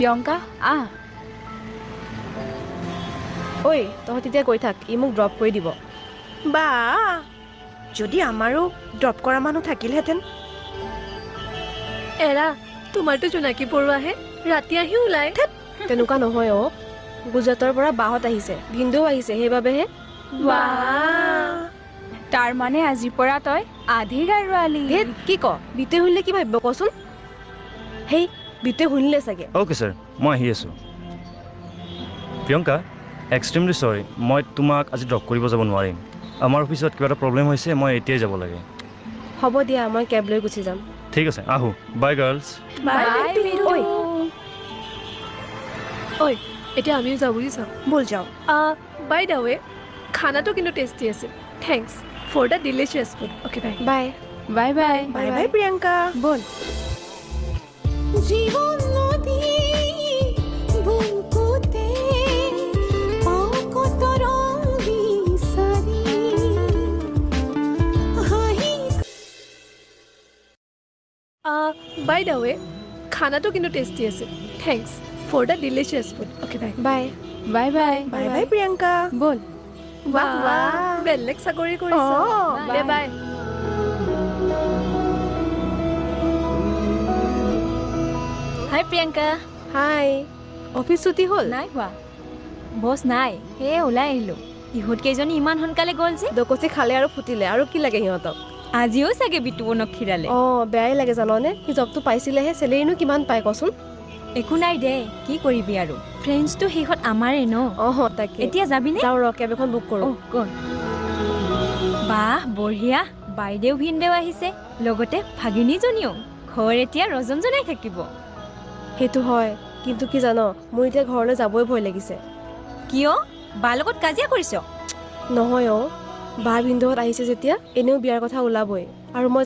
প্ৰিয়ংকা আহ ঐ তহঁত এতিয়া গৈ থাক ই মোক ড্ৰপ কৰি দিব বা যদি আমাৰো ড্ৰপ কৰা মানুহ থাকিলহেঁতেন এৰা তোমাৰতো জোনাকী পৰুৱাহে ৰাতি আহি ওলাই তেনেকুৱা নহয় অ গুজৰাটৰ পৰা বাহত আহিছে ভিনদেউ আহিছে সেইবাবেহে তাৰ মানে আজিৰ পৰা তই আধি গাৰুৱালি ধেত কি ক বিতে শুনিলে কি ভাবিব কচোন হেই বিতে শুনিলে চাগে অ'কে ছাৰ মই আহি আছোঁ প্ৰিয়ংকা এক্সট্ৰিমলি চৰি মই তোমাক আজি ড্ৰপ কৰিব যাব নোৱাৰিম আমাৰ অফিচত কিবা এটা প্ৰব্লেম হৈছে মই এতিয়াই যাব লাগে হ'ব দিয়া মই কেব লৈ গুচি যাম ঠিক আছে আহোঁ বাই গাৰ্লছ ঐ ঐ এতিয়া আমিও যাওঁ বুজিছ ব'ল যাওঁ বাই দ্য ৱে খানাটো কিন্তু টেষ্টি আছিল thanks for the delicious food okay bye bye bye bye bye bye Priyanka ব'ল জীবন নদী বুকুতে পাও কত ৰং বিসাৰি হাহি বাই দ্য ৱে খানাটো কিন্তু টেষ্টি আছিল thanks for the delicious food okay bye bye bye bye bye bye Priyanka ব'ল বেলেগ চাকৰি কৰিছা বাই বাই হাই প্ৰিয়ংকা হাই অফিচ ছুটি হ'ল নাই হোৱা বছ নাই সেয়ে ওলাই আহিলোঁ ইহঁত কেইজনী ইমান সোনকালে গ'ল যে দকচি খালে আৰু ফুটিলে আৰু কি লাগে সিহঁতক আজিও চাগে বিতুবনক খিৰালে বেয়াই লাগে জাননে সি জবটো পাইছিলেহে চেলেৰিনো কিমান পায় কচোন একো নাই দে কি কৰিবি আৰু ফ্ৰেণ্ডছটো শেষত আমাৰে ন তাকে এতিয়া যাবিনে যাওঁ ৰ কেব এখন বুক কৰোঁ গ'ল বাহ বঢ়িয়া বাইদেউ ভিনদেউ আহিছে লগতে ভাগিনীজনীও ঘৰ এতিয়া ৰজন জনাই থাকিব সেইটো হয় কিন্তু কি জান মোৰ এতিয়া ঘৰলৈ যাবই ভয় লাগিছে কিয় বাৰ লগত কাজিয়া কৰিছ নহয় বা ভিনদেউহঁত আহিছে যেতিয়া এনেও বিয়াৰ কথা ওলাবই আৰু মই